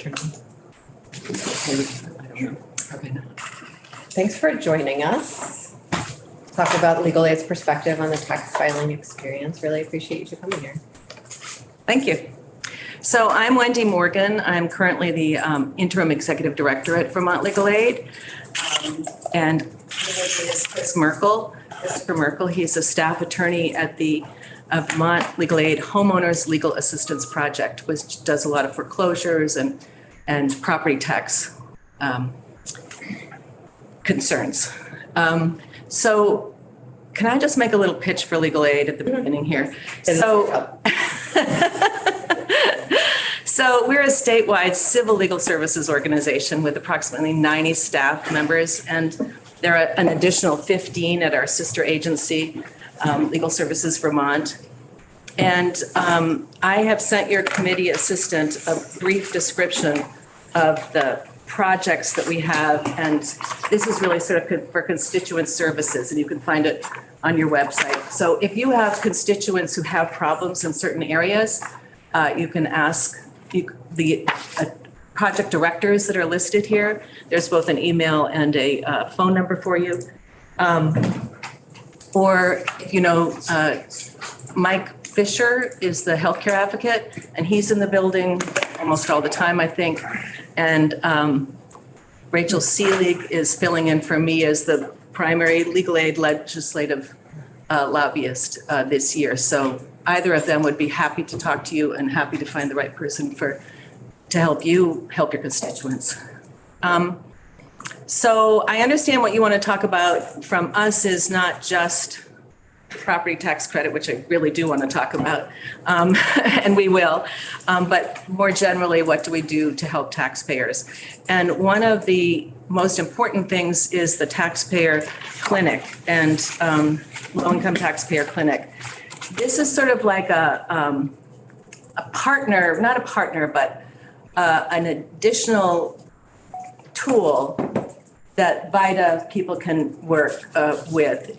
Turn on. I don't know. Probably not. Thanks for joining us. Talk about Legal Aid's perspective on the tax filing experience. Really appreciate you coming here. Thank you. So I'm Wendy Morgan. I'm currently the interim executive director at Vermont Legal Aid. And is Chris Merkel. Christopher Merkel, he's a staff attorney at the Vermont Legal Aid Homeowners Legal Assistance Project, which does a lot of foreclosures and property tax concerns. So can I just make a little pitch for Legal Aid at the beginning here? So we're a statewide civil legal services organization with approximately 90 staff members, and there are an additional 15 at our sister agency, Legal Services Vermont. And I have sent your committee assistant a brief description of the projects that we have, and this is really sort of for constituent services, and you can find it on your website. So if you have constituents who have problems in certain areas, you can ask the project directors that are listed here. There's both an email and a phone number for you. Or, Mike Fisher is the healthcare advocate, and he's in the building almost all the time, I think. And Rachel Seelig is filling in for me as the primary Legal Aid legislative lobbyist this year. So either of them would be happy to talk to you and happy to find the right person to help you help your constituents. So I understand what you want to talk about from us is not just property tax credit, which I really do want to talk about, and we will, but more generally, what do we do to help taxpayers? And one of the most important things is the taxpayer clinic and low-income taxpayer clinic. This is sort of like a partner, not a partner, but an additional tool that VITA people can work with.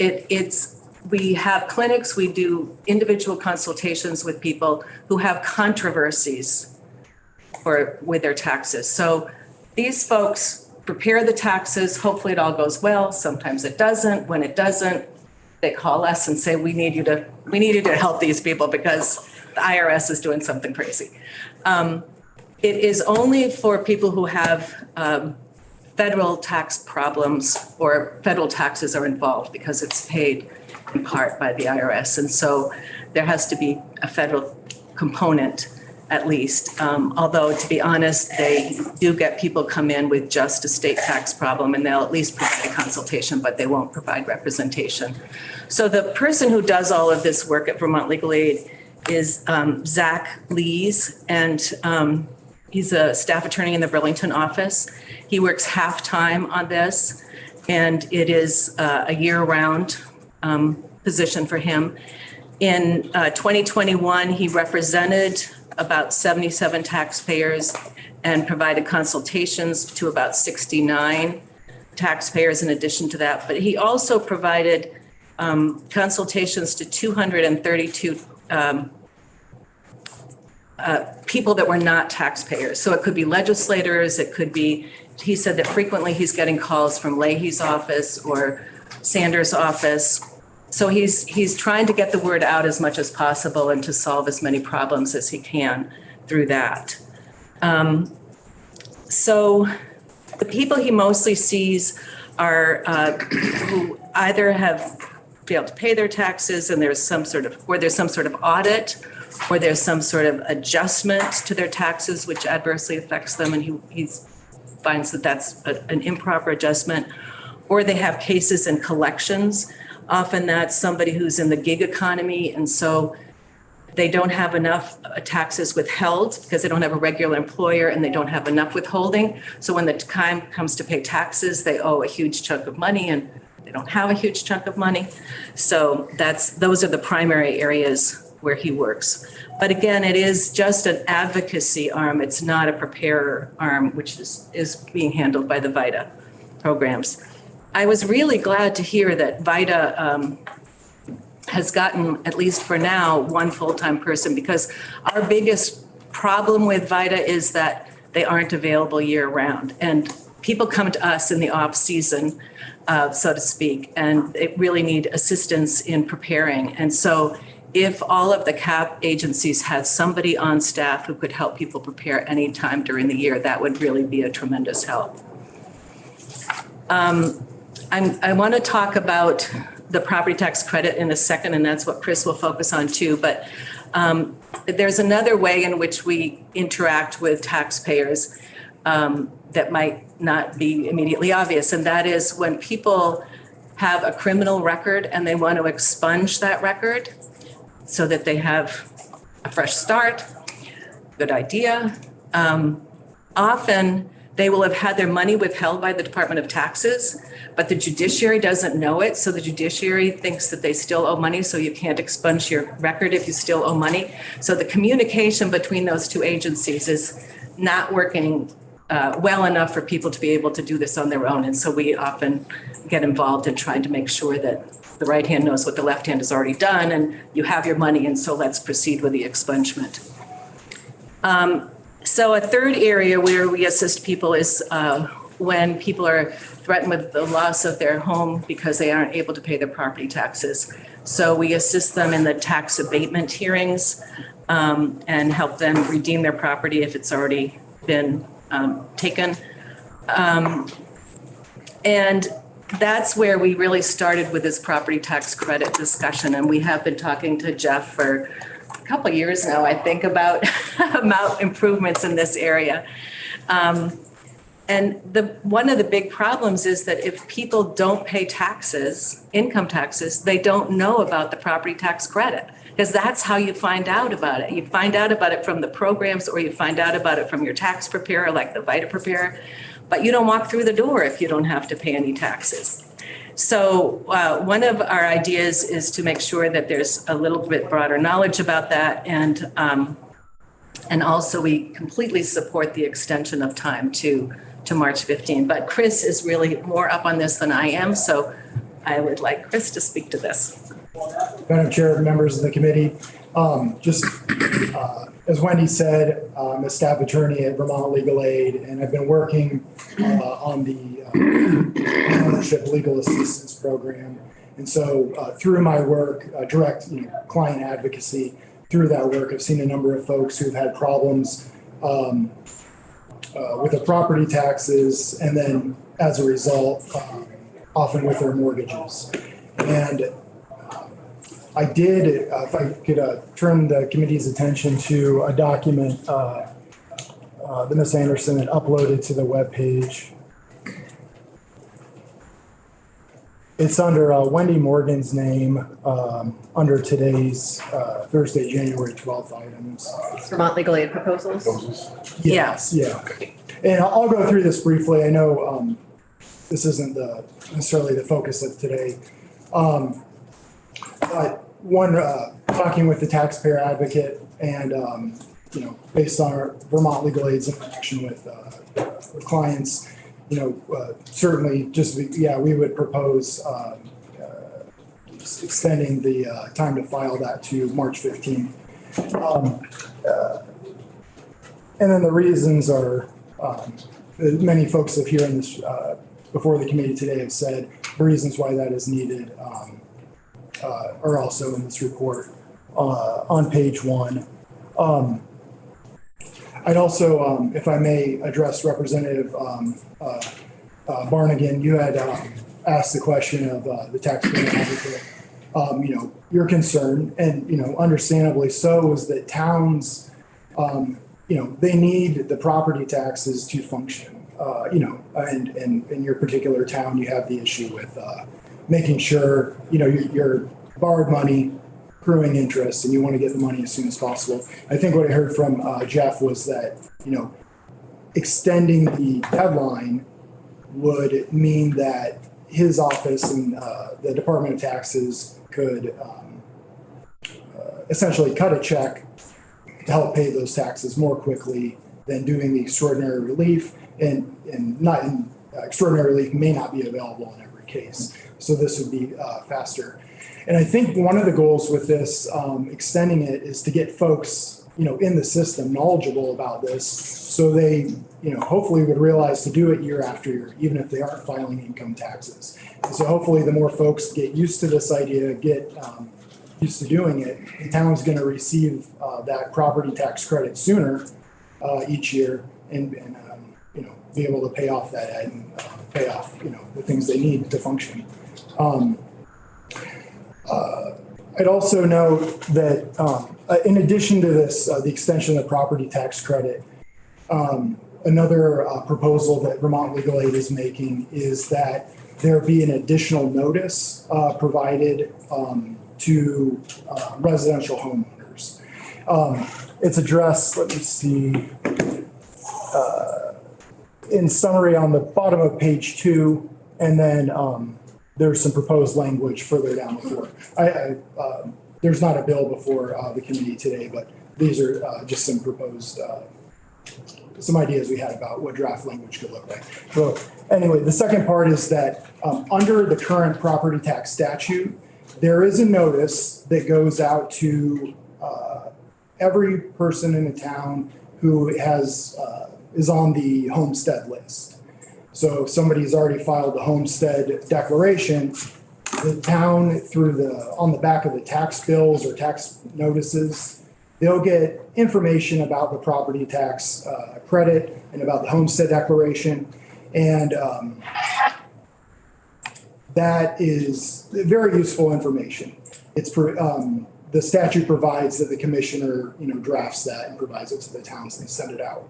We have clinics, we do individual consultations with people who have controversies with their taxes. So these folks prepare the taxes, hopefully it all goes well, sometimes it doesn't. When it doesn't, they call us and say, we need you to help these people because the IRS is doing something crazy. It is only for people who have federal tax problems or federal taxes are involved because it's paid in part by the IRS. And so there has to be a federal component at least. Although to be honest, they do get people come in with just a state tax problem and they'll at least provide a consultation, but they won't provide representation. So the person who does all of this work at Vermont Legal Aid is Zach Lees, and he's a staff attorney in the Burlington office. He works half-time on this, and it is a year-round position for him. In 2021, he represented about 77 taxpayers and provided consultations to about 69 taxpayers in addition to that. But he also provided consultations to 232 people that were not taxpayers. So it could be legislators, it could be, he said that frequently he's getting calls from Leahy's office or Sanders' office. So he's trying to get the word out as much as possible and to solve as many problems as he can through that. So the people he mostly sees are who either have failed to pay their taxes and there's some sort of audit, or there's some sort of adjustment to their taxes which adversely affects them, and he finds that that's an improper adjustment, or they have cases in collections. Often that's somebody who's in the gig economy, and so they don't have enough taxes withheld because they don't have a regular employer and they don't have enough withholding. So when the time comes to pay taxes, they owe a huge chunk of money and they don't have a huge chunk of money. So those are the primary areas where he works. But again, it is just an advocacy arm. It's not a preparer arm, which is being handled by the VITA programs. I was really glad to hear that VITA has gotten, at least for now, one full-time person, because our biggest problem with VITA is that they aren't available year round. And people come to us in the off season, so to speak, and they really need assistance in preparing. And so if all of the CAP agencies had somebody on staff who could help people prepare anytime during the year, that would really be a tremendous help. I want to talk about the property tax credit in a second, and that's what Chris will focus on too. But there's another way in which we interact with taxpayers that might not be immediately obvious, and that is when people have a criminal record and they want to expunge that record so that they have a fresh start. Good idea. Often they will have had their money withheld by the Department of Taxes, but the judiciary doesn't know it. So the judiciary thinks that they still owe money, so you can't expunge your record if you still owe money. So the communication between those two agencies is not working well enough for people to be able to do this on their own. And so we often get involved in trying to make sure that the right hand knows what the left hand has already done and you have your money, and so let's proceed with the expungement. So a third area where we assist people is when people are threatened with the loss of their home because they aren't able to pay their property taxes. So we assist them in the tax abatement hearings and help them redeem their property if it's already been taken. And that's where we really started with this property tax credit discussion. And we have been talking to Jeff for a couple of years now, I think, about improvements in this area. And one of the big problems is that if people don't pay taxes, income taxes, they don't know about the property tax credit, because that's how you find out about it. You find out about it from the programs, or you find out about it from your tax preparer, like the VITA preparer, but you don't walk through the door if you don't have to pay any taxes. So one of our ideas is to make sure that there's a little bit broader knowledge about that, and also we completely support the extension of time to March 15. But Chris is really more up on this than I am, so I would like Chris to speak to this. Madam Chair, members of the committee, as Wendy said, I'm a staff attorney at Vermont Legal Aid, and I've been working on the ownership legal assistance program. And so through my work, direct client advocacy, through that work, I've seen a number of folks who've had problems with their property taxes, and then as a result, often with their mortgages. And I did, if I could turn the committee's attention to a document that Ms. Anderson had uploaded to the webpage. It's under Wendy Morgan's name under today's Thursday, January 12th items. Vermont Legal Aid proposals? Yes, yeah. And I'll go through this briefly. I know this isn't necessarily the focus of today. But one, talking with the taxpayer advocate and, based on our Vermont Legal Aid's interaction with clients, certainly we would propose extending the time to file that to March 15th. And then the reasons are, many folks have here in this, before the committee today have said the reasons why that is needed are also in this report on page 1. I'd also, if I may, address Representative Barnigan. You had asked the question of the taxpayer advocate. Your concern, and understandably so, is that towns, they need the property taxes to function. And in your particular town, you have the issue with making sure your borrowed money accruing interest, and you want to get the money as soon as possible. I think what I heard from Jeff was that extending the deadline would mean that his office and the Department of Taxes could essentially cut a check to help pay those taxes more quickly than doing the extraordinary relief, and extraordinary relief may not be available in every case. So this would be faster. And I think one of the goals with this extending it is to get folks in the system, knowledgeable about this. So they, hopefully would realize to do it year after year, even if they aren't filing income taxes. And so hopefully the more folks get used to this idea, get used to doing it, the town's going to receive that property tax credit sooner each year and be able to pay off that debt and pay off, the things they need to function. I'd also note that in addition to this, the extension of the property tax credit, another proposal that Vermont Legal Aid is making is that there be an additional notice provided to residential homeowners. It's addressed, let me see, in summary on the bottom of page 2, and then there's some proposed language further down before. There's not a bill before the committee today, but these are just some proposed, some ideas we had about what draft language could look like. So anyway, the second part is that under the current property tax statute, there is a notice that goes out to every person in the town who is on the homestead list. So if somebody's already filed the homestead declaration, the town on the back of the tax bills or tax notices, they'll get information about the property tax credit and about the homestead declaration. And that is very useful information. The statute provides that the commissioner, drafts that and provides it to the towns and they send it out.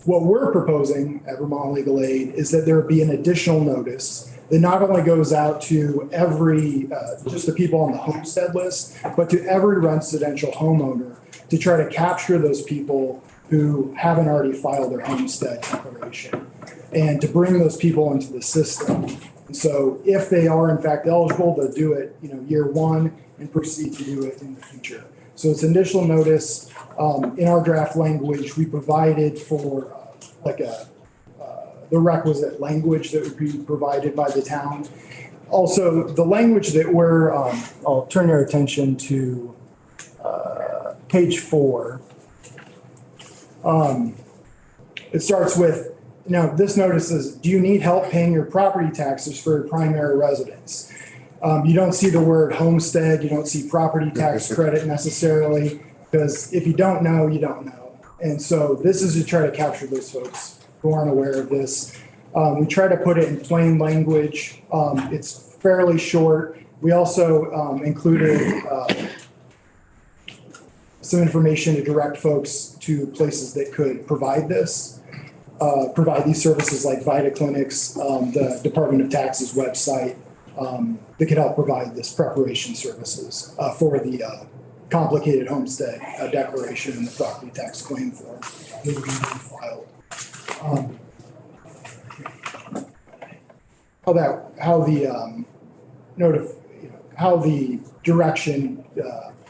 What we're proposing at Vermont Legal Aid is that there be an additional notice that not only goes out to just the people on the homestead list, but to every residential homeowner to try to capture those people who haven't already filed their homestead declaration and to bring those people into the system. And so if they are in fact eligible, they'll do it, year 1 and proceed to do it in the future. So it's initial notice. In our draft language, we provided for the requisite language that would be provided by the town. Also, the language that I'll turn your attention to page 4. It starts with, this notice says, do you need help paying your property taxes for your primary residence? You don't see the word homestead, you don't see property tax credit necessarily, because if you don't know, you don't know. And so this is to try to capture those folks who aren't aware of this. We try to put it in plain language. It's fairly short. We also included some information to direct folks to places that could provide this, provide these services like Vita Clinics, the Department of Tax's website, that could help provide this preparation services for the complicated homestead declaration and the property tax claim form that would be filed. How the direction,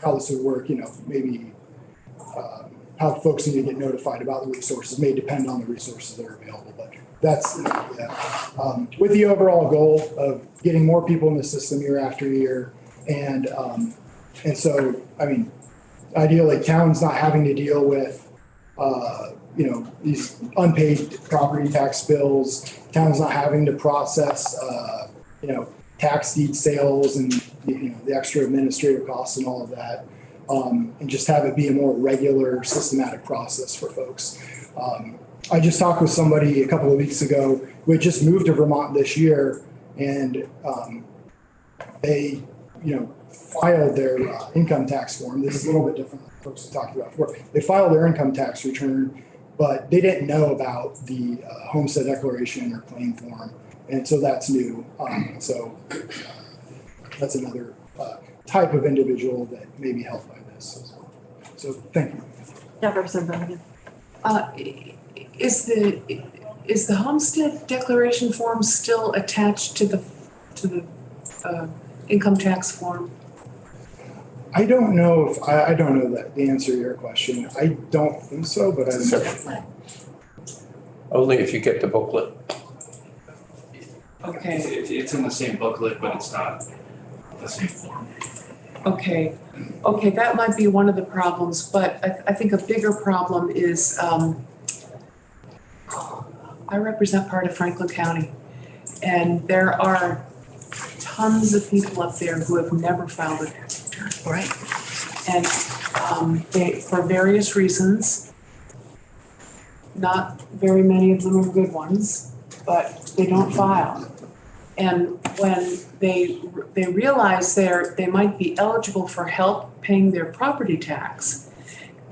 how this would work, maybe how folks need to get notified about the resources may depend on the resources that are available, but that's with the overall goal of getting more people in the system year after year. And so, ideally towns not having to deal with, these unpaid property tax bills, towns not having to process, tax deed sales and, the extra administrative costs and all of that. And just have it be a more regular, systematic process for folks. I just talked with somebody a couple of weeks ago who had just moved to Vermont this year, and they, filed their income tax form. This is a little bit different than folks have talked about before. They filed their income tax return, but they didn't know about the homestead declaration or claim form, and so that's new. So that's another type of individual that may be helped by this as well. So thank you. Yeah, Representative Brannigan. Is the homestead declaration form still attached to the income tax form? I don't know if I don't know that the answer to your question. I don't think so, but Only if you get the booklet. Okay. It's in the same booklet, but it's not the same form. Okay. Okay, that might be one of the problems, but I think a bigger problem is, I represent part of Franklin County, and there are tons of people up there who have never filed a tax return. Right. And they, for various reasons, not very many of them are good ones, but they don't file. And when they realize they might be eligible for help paying their property tax,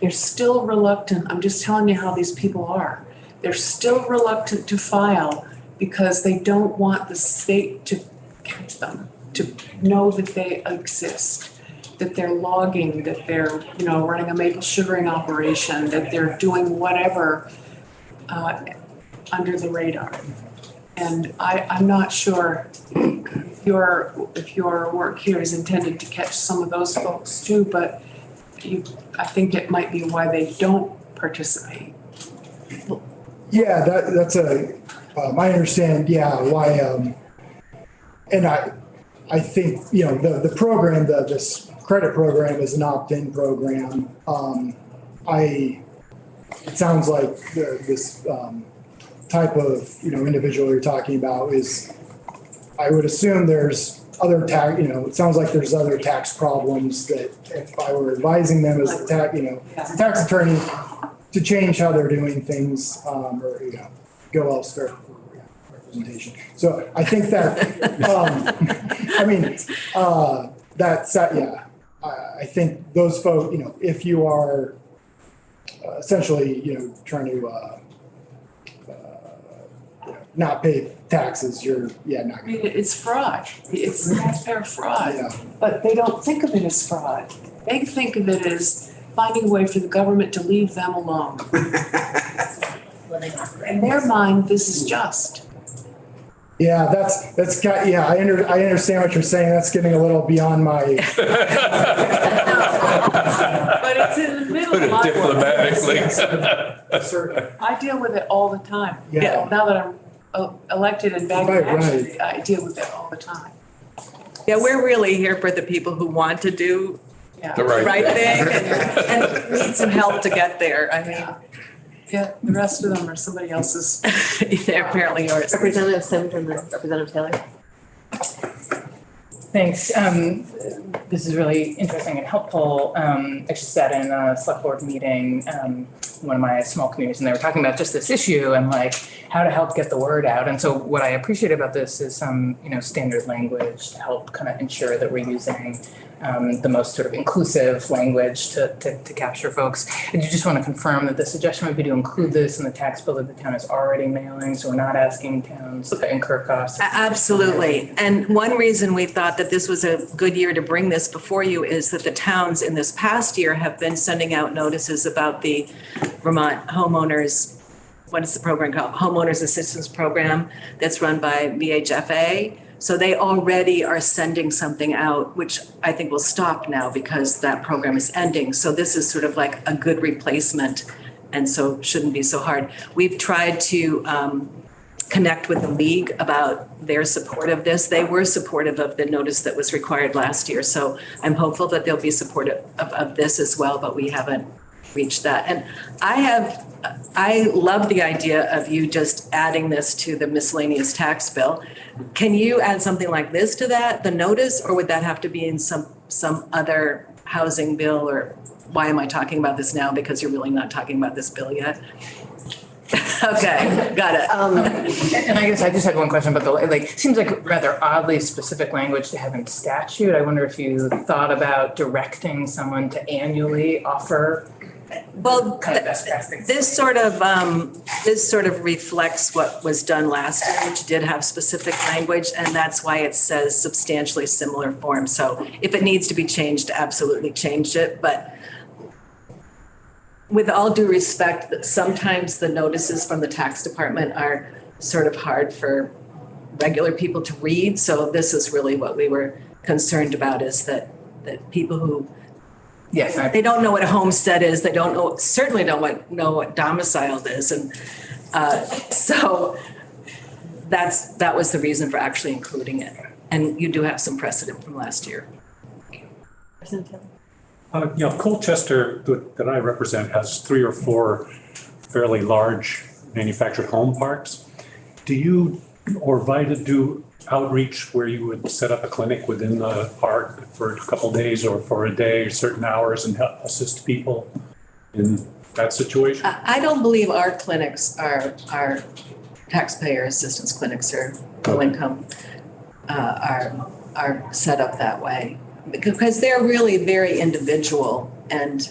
they're still reluctant. I'm just telling you how these people are. They're still reluctant to file because they don't want the state to catch them, to know that they exist, that they're logging, that they're, running a maple sugaring operation, that they're doing whatever under the radar. And I'm not sure if your work here is intended to catch some of those folks too, but I think it might be why they don't participate. Yeah, that's I understand, why, and I think, the program, this credit program is an opt-in program. It sounds like this type of, individual you're talking about is, I would assume there's other tax, it sounds like there's other tax problems that if I were advising them as a tax attorney to change how they're doing things, or, go elsewhere for representation. So I think that, I think those folks, if you are essentially, trying to, not pay taxes, you're, not. I mean, it's fraud. It's taxpayer fraud. Yeah. But they don't think of it as fraud. They think of it as finding a way for the government to leave them alone. In their mind, this is just. Yeah, that's kind. Yeah, I understand what you're saying. That's getting a little beyond my. But it's in the middle of my Diplomatically. I deal with it all the time. Yeah. Now that I'm elected and back in Right, action, I deal with it all the time. Yeah, we're really here for the people who want to do Yeah. The the right thing and need some help to get there. I mean, Yeah, the rest of them are somebody else's. they're apparently yours. Representative Sims and then Representative Taylor. Thanks. This is really interesting and helpful. I just sat in a select board meeting, one of my small communities, and they were talking about just this issue and like how to help get the word out. And so what I appreciate about this is some, standard language to help kind of ensure that we're using the most sort of inclusive language to capture folks. And you just want to confirm that the suggestion would be to include this in the tax bill that the town is already mailing, so we're not asking towns to incur costs. Absolutely. And one reason we thought that this was a good year to bring this before you is that the towns in this past year have been sending out notices about the Vermont homeowners, what is the program called? Homeowners Assistance Program that's run by VHFA. So they already are sending something out, which I think will stop now because that program is ending. So this is sort of like a good replacement, and so shouldn't be so hard. We've tried to connect with the league about their support of this. They were supportive of the notice that was required last year. So I'm hopeful that they'll be supportive of this as well, but we haven't reached that. And I love the idea of you just adding this to the miscellaneous tax bill. Can you add something like this to that, the notice, or would that have to be in some other housing bill? Or why am I talking about this now? Because you're really not talking about this bill yet. Okay, got it. And I guess I just had one question about seems like rather oddly specific language to have in statute. I wonder if you thought about directing someone to annually offer Well, kind of best practices. this sort of reflects what was done last year, which did have specific language, and that's why it says substantially similar form. So if it needs to be changed, absolutely change it. But with all due respect, sometimes the notices from the tax department are sort of hard for regular people to read. So this is really what we were concerned about, is that people who Yes, they don't know what a homestead is. They certainly don't know what domiciled is. And so that was the reason for actually including it. And you do have some precedent from last year. Representative Taylor. Colchester that I represent has 3 or 4 fairly large manufactured home parks. Do you or VITA do outreach where you would set up a clinic within the park for a couple days or for a day or certain hours and help assist people in that situation? I don't believe our clinics are taxpayer assistance clinics or low income are set up that way. Because they're really very individual and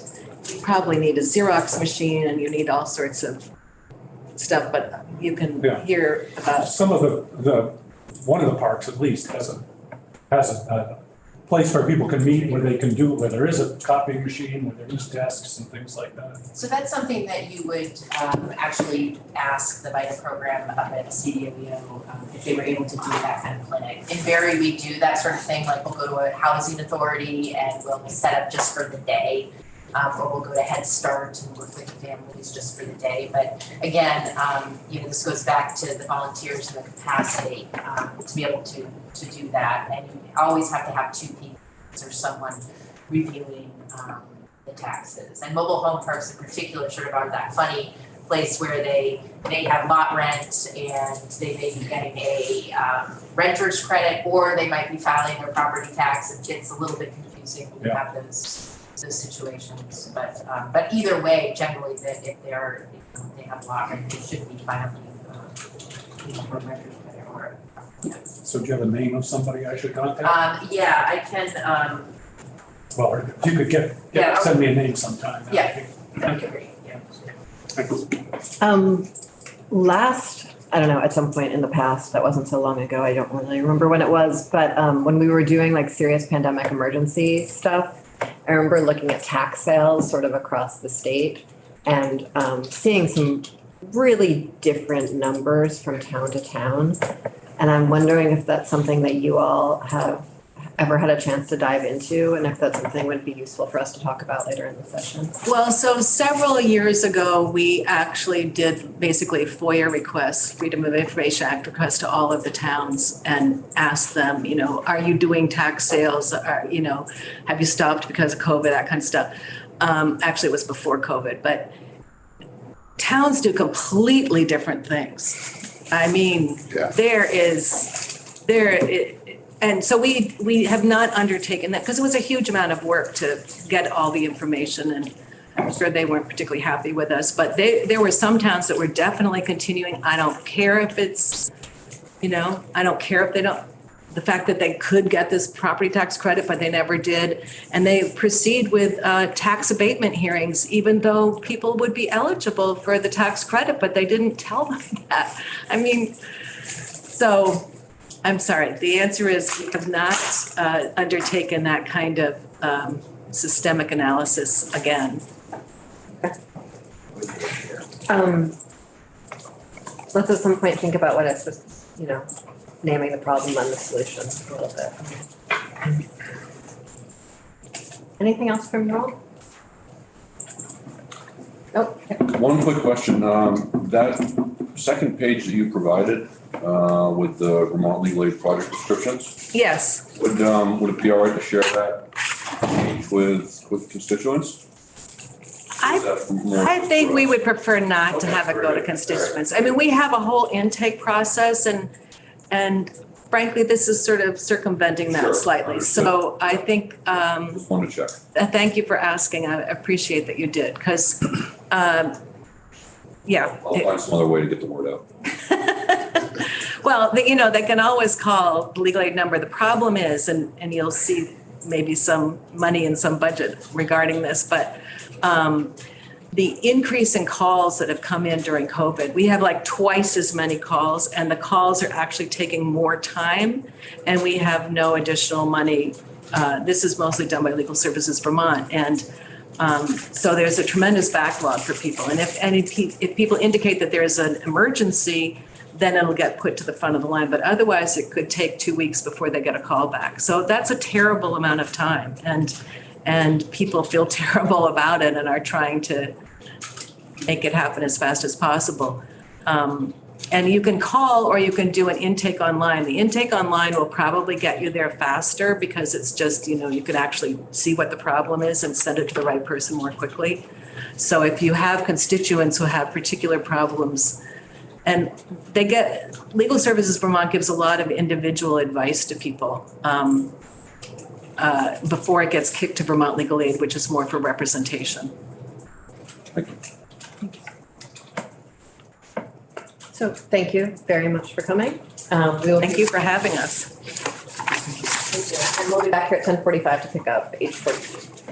you probably need a Xerox machine and you need all sorts of stuff, but you can hear about. Some of one of the parks at least has a place where people can meet, where they can do, where there is a copying machine, where there is desks and things like that. So that's something that you would actually ask the VITA program up at CDWO if they were able to do that kind of clinic. In Barry, we do that sort of thing, like we'll go to a housing authority and we'll set up just for the day. Or we'll go to Head Start and work with the families just for the day. But again, this goes back to the volunteers and the capacity to be able to do that. And you always have to have 2 people or someone reviewing the taxes. And mobile home parks in particular sort of are that funny place where they have lot rent and they may be getting a renter's credit, or they might be filing their property tax. It gets a little bit confusing when you have those situations, but either way, generally, that if they have lot rent, they should be filing for renter's credit or. So do you have a name of somebody I should contact? I can. Well, if you could send me a name sometime. Yeah. Okay. Great. Yeah. Thanks. I don't know, at some point in the past, that wasn't so long ago, I don't really remember when it was, but when we were doing like serious pandemic emergency stuff, I remember looking at tax sales sort of across the state and seeing some really different numbers from town to town. And I'm wondering if that's something that you all have ever had a chance to dive into, and if that's something would be useful for us to talk about later in the session. Well, so several years ago, we actually did basically FOIA requests, Freedom of Information Act requests to all of the towns and asked them, are you doing tax sales? Have you stopped because of COVID, that kind of stuff. Actually, it was before COVID, but towns do completely different things. I mean, and so we have not undertaken that because it was a huge amount of work to get all the information, and I'm sure they weren't particularly happy with us, but there were some towns that were definitely continuing. I don't care if it's, I don't care if they don't, the fact that they could get this property tax credit, but they never did. And they proceed with tax abatement hearings, even though people would be eligible for the tax credit, but they didn't tell them that. I mean, so I'm sorry, the answer is we have not undertaken that kind of systemic analysis again. Let's at some point think about what it's, naming the problem and the solution a little bit. Anything else from you all? Oh, okay. One quick question, that second page that you provided with the Vermont Legal Aid project descriptions, Yes. would it be all right to share that page with constituents? I think we would prefer not to have it go to constituents. I mean, we have a whole intake process and frankly, this is sort of circumventing Sure, that slightly. understood. So I think, Just wanted to check. thank you for asking. I appreciate that you did, because, I'll find some other way to get the word out. Well, they can always call the legal aid number. The problem is, and you'll see maybe some money in some budget regarding this, but the increase in calls that have come in during COVID, we have like twice as many calls, and the calls are actually taking more time, and we have no additional money. This is mostly done by Legal Services Vermont, and so there's a tremendous backlog for people. And if people indicate that there's an emergency, then it'll get put to the front of the line. But otherwise, it could take 2 weeks before they get a call back. So that's a terrible amount of time, and people feel terrible about it and are trying to make it happen as fast as possible. And you can call or you can do an intake online. The intake online will probably get you there faster because it's just, you can actually see what the problem is and send it to the right person more quickly. So if you have constituents who have particular problems, and Legal Services Vermont gives a lot of individual advice to people before it gets kicked to Vermont Legal Aid, which is more for representation. Thank you. So thank you very much for coming. Thank you for having us. Thank you. And we'll be back here at 10:45 to pick up H14.